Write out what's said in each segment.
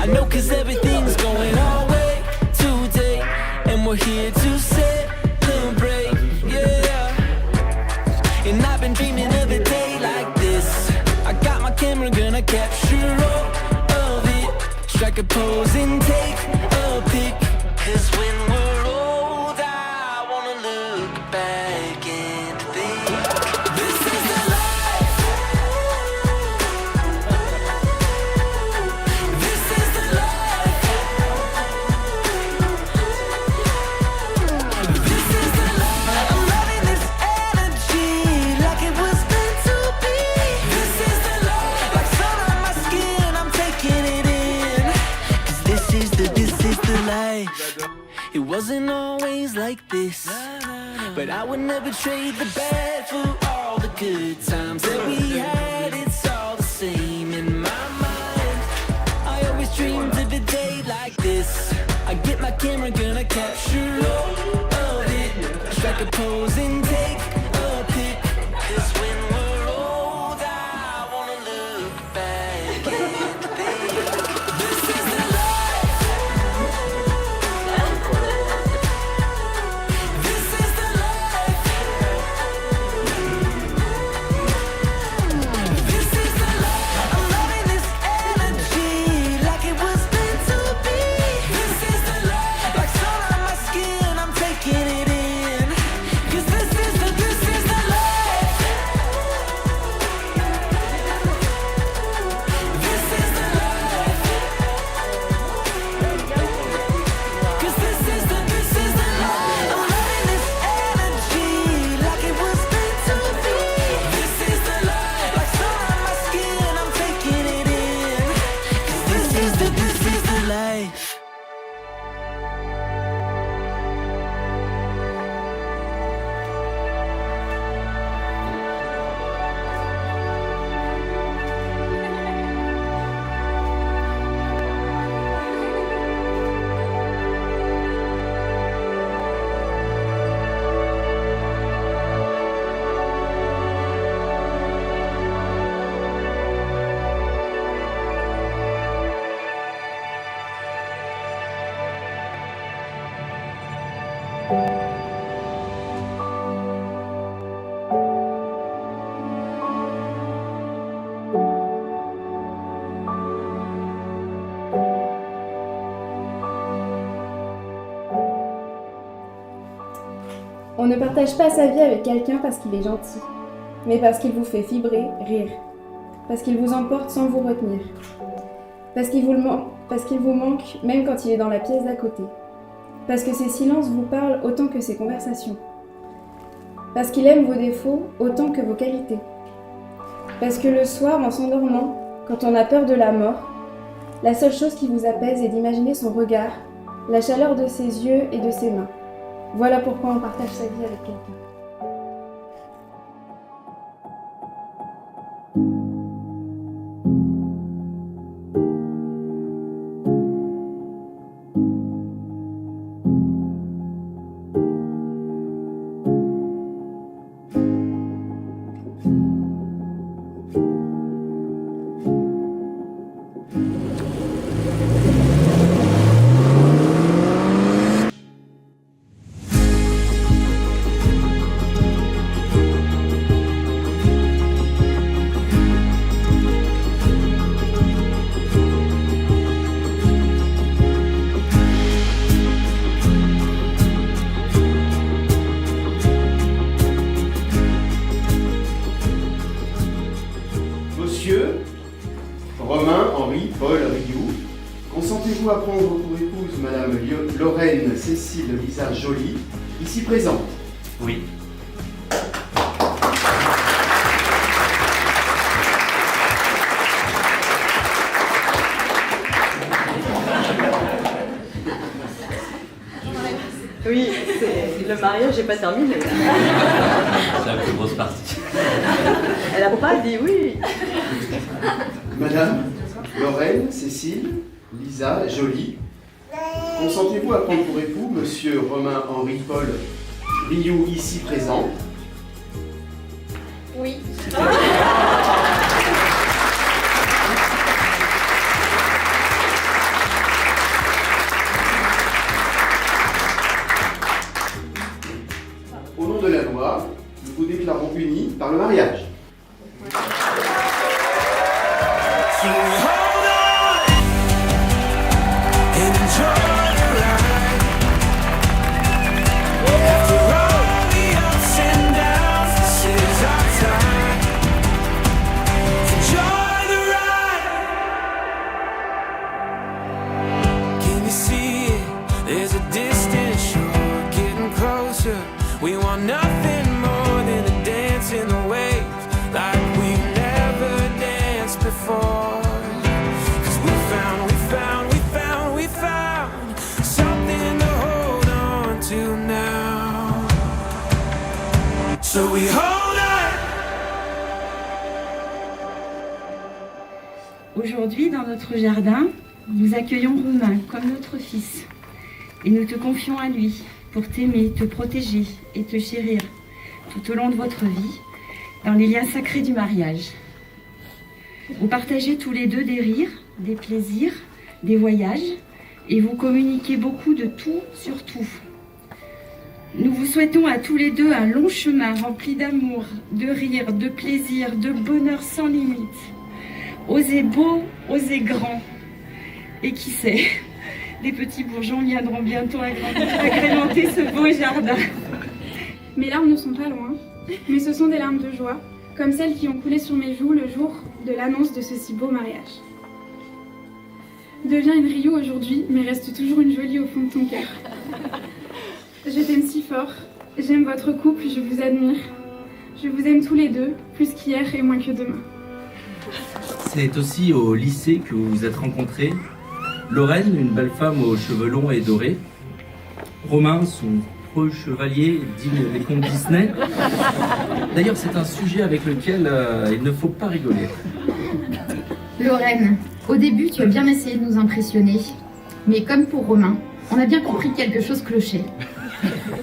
I know 'cause everything's going our way today, and we're here to celebrate, yeah. And I've been dreaming of a day like this. I got my camera, gonna capture all of it. Strike a pose and take a pic. 'Cause when we're old, I wanna look back and think, this is the life. This is the life. This is the life. I'm loving this energy like it was meant to be. This is the life. Like sun on my skin, I'm taking it in. 'Cause this is the life. It wasn't always like this, but I would never trade the bad for all the good times that we had. It's all the same in my mind. I always dreamed of a day like this. I get my camera, gonna capture all of it. Strike a pose and take a pic. 'Cause when we're old, I wanna look back and think, this is the life. This is the life. This is the life. I'm loving this energy like it was meant to be. This is the life. Like sun on my skin, I'm taking it in. 'Cause this is the life. This is the life. This is the life. 'Cause this is the life. I'm loving this energy like it was meant to be. This is the life. Like sun on my skin, I'm taking it in. 'Cause this is the life. On ne partage pas sa vie avec quelqu'un parce qu'il est gentil, mais parce qu'il vous fait vibrer, rire, parce qu'il vous emporte sans vous retenir, parce qu'il vous manque même quand il est dans la pièce d'à côté, parce que ses silences vous parlent autant que ses conversations, parce qu'il aime vos défauts autant que vos qualités, parce que le soir, en s'endormant, quand on a peur de la mort, la seule chose qui vous apaise est d'imaginer son regard, la chaleur de ses yeux et de ses mains. Voilà pourquoi on partage sa vie avec quelqu'un. Monsieur Romain Henri Paul Rioux, consentez-vous à prendre pour épouse Madame Lorraine Cécile Lisa Joly, ici présente? Oui. Oui, le mariage n'est pas terminé. C'est la plus grosse partie. Elle n'a pas dit oui. Madame Lorraine Cécile Lisa Joly, consentez-vous à prendre pour époux Monsieur Romain Henri Paul Rioux, ici présent? Oui. le mariage. So hold on and enjoy the ride. After all the ups and downs, this is our time. Enjoy the ride. Can you see it? There's a distant shore getting closer. We want nothing more than a dance in the waves like we never danced before. We found something to hold on to now. So we hold on. Aujourd'hui, dans notre jardin, nous accueillons Romain comme notre fils et nous te confions à lui pour t'aimer, te protéger et te chérir tout au long de votre vie dans les liens sacrés du mariage. Vous partagez tous les deux des rires, des plaisirs, des voyages et vous communiquez beaucoup de tout sur tout. Nous vous souhaitons à tous les deux un long chemin rempli d'amour, de rire, de plaisir, de bonheur sans limite. Osez beau, osez grand. Et qui sait, les petits bourgeons viendront bientôt agrémenter ce beau jardin. Mes larmes ne sont pas loin, mais ce sont des larmes de joie, comme celles qui ont coulé sur mes joues le jour de l'annonce de ce si beau mariage. Deviens une Rio aujourd'hui, mais reste toujours une Jolie au fond de ton cœur. Je t'aime si fort, j'aime votre couple, je vous admire. Je vous aime tous les deux, plus qu'hier et moins que demain. C'est aussi au lycée que vous vous êtes rencontrés. Lorraine, une belle femme aux cheveux longs et dorés. Romain, son preux chevalier, digne des contes Disney. D'ailleurs, c'est un sujet avec lequel il ne faut pas rigoler. Lorraine, au début, tu as bien essayé de nous impressionner. Mais comme pour Romain, on a bien compris que quelque chose clochait.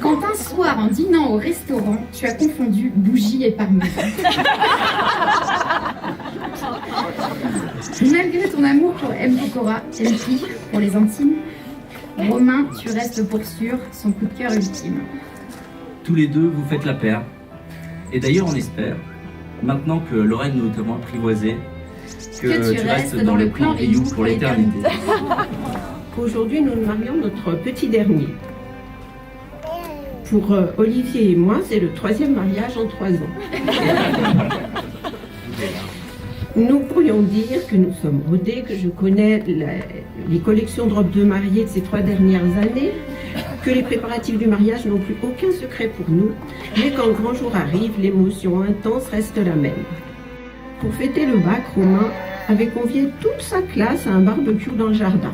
Quand un soir, en dînant au restaurant, tu as confondu bougie et parmesan. Malgré ton amour pour M. Pokora, MP pour les intimes, Romain, tu restes pour sûr son coup de cœur ultime. Tous les deux, vous faites la paire. Et d'ailleurs, on espère, maintenant que Lorraine nous t'a apprivoisé, que tu restes dans le clan Ryu pour l'éternité. Aujourd'hui, nous marions notre petit dernier. Pour Olivier et moi, c'est le 3e mariage en 3 ans. Nous pourrions dire que nous sommes rodés, que je connais les collections de robes de mariée de ces 3 dernières années, que les préparatifs du mariage n'ont plus aucun secret pour nous, mais quand le grand jour arrive, l'émotion intense reste la même. Pour fêter le bac, Romain avait convié toute sa classe à un barbecue dans le jardin.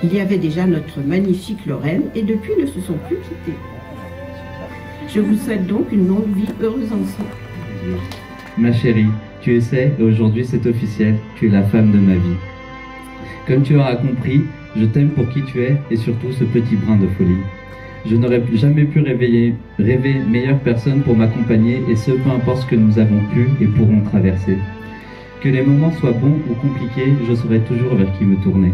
Il y avait déjà notre magnifique Lorraine et depuis ne se sont plus quittés. Je vous souhaite donc une longue vie heureuse ensemble. Ma chérie, tu le sais, et aujourd'hui c'est officiel, tu es la femme de ma vie. Comme tu auras compris, je t'aime pour qui tu es et surtout ce petit brin de folie. Je n'aurais jamais pu rêver meilleure personne pour m'accompagner et ce, peu importe ce que nous avons pu et pourrons traverser. Que les moments soient bons ou compliqués, je saurai toujours vers qui me tourner.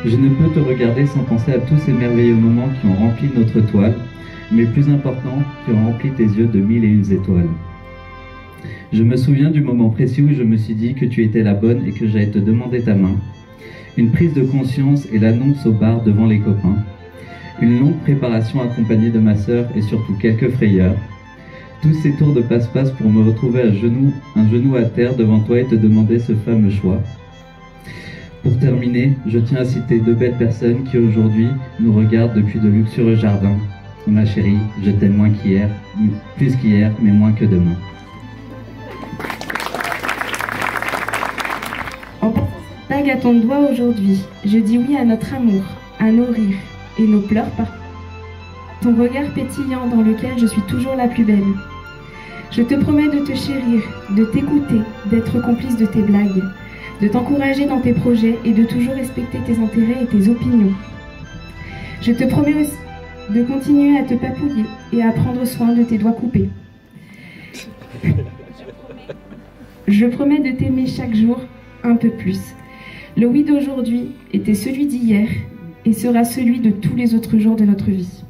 Je ne peux te regarder sans penser à tous ces merveilleux moments qui ont rempli notre toile, mais plus important, qui ont rempli tes yeux de 1001 étoiles. Je me souviens du moment précis où je me suis dit que tu étais la bonne et que j'allais te demander ta main. Une prise de conscience et l'annonce au bar devant les copains. Une longue préparation accompagnée de ma sœur et surtout quelques frayeurs. Tous ces tours de passe-passe pour me retrouver un genou à terre devant toi et te demander ce fameux choix. Pour terminer, je tiens à citer 2 belles personnes qui aujourd'hui nous regardent depuis de luxueux jardins. Ma chérie, je t'aime moins qu'hier, plus qu'hier, mais moins que demain. En passant cette bague à ton doigt aujourd'hui, je dis oui à notre amour, à nos rires et nos pleurs par ton regard pétillant dans lequel je suis toujours la plus belle. Je te promets de te chérir, de t'écouter, d'être complice de tes blagues, de t'encourager dans tes projets et de toujours respecter tes intérêts et tes opinions. Je te promets aussi de continuer à te papouiller et à prendre soin de tes doigts coupés. Je promets de t'aimer chaque jour un peu plus. Le oui d'aujourd'hui était celui d'hier et sera celui de tous les autres jours de notre vie.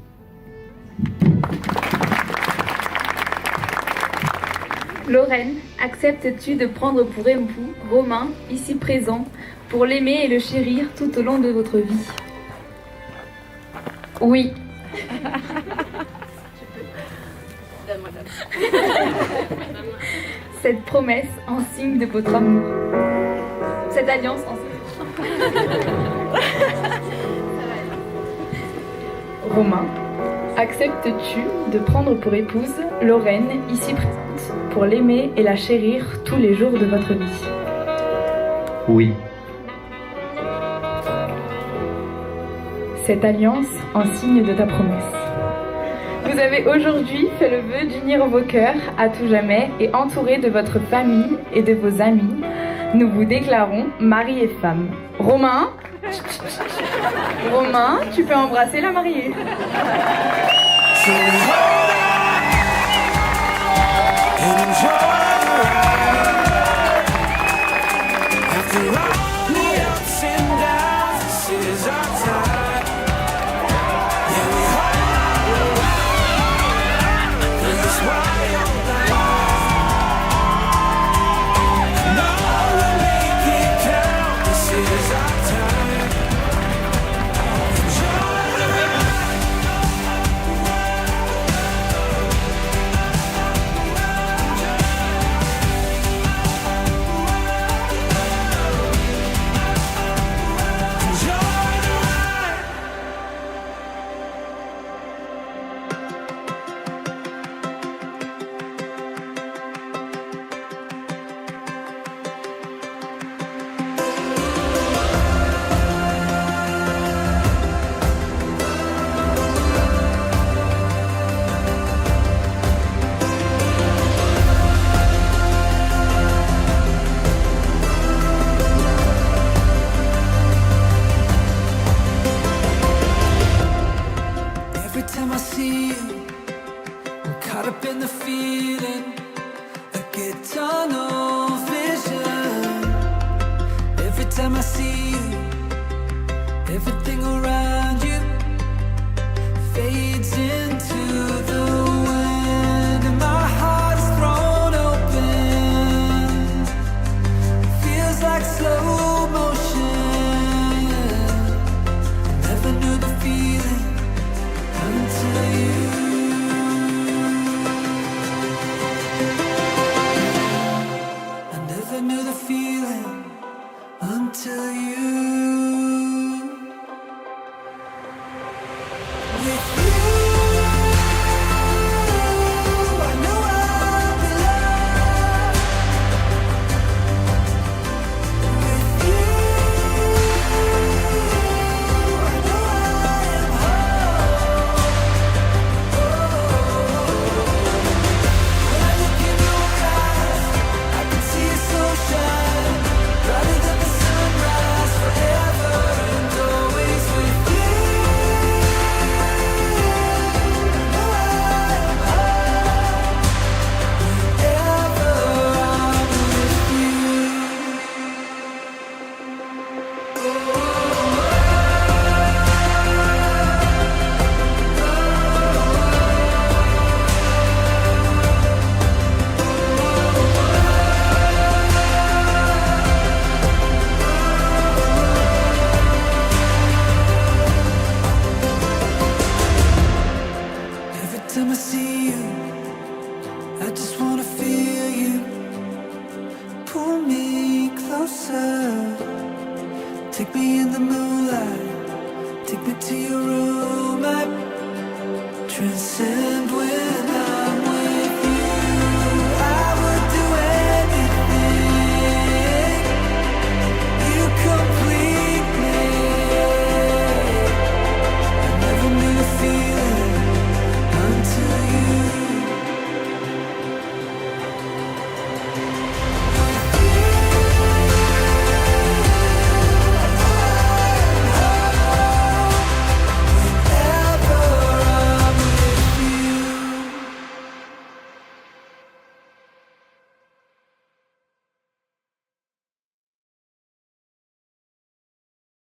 Lorraine, acceptes-tu de prendre pour époux Romain, ici présent, pour l'aimer et le chérir tout au long de votre vie? Oui. Cette promesse en signe de votre amour. Cette alliance en Romain, acceptes-tu de prendre pour épouse Lorraine, ici présente, pour l'aimer et la chérir tous les jours de votre vie? Oui. Cette alliance en signe de ta promesse. Vous avez aujourd'hui fait le vœu d'unir vos cœurs à tout jamais et entourés de votre famille et de vos amis, nous vous déclarons mari et femme. Romain, Romain, tu peux embrasser la mariée. Take me in the moonlight, take me to your room, I transcend.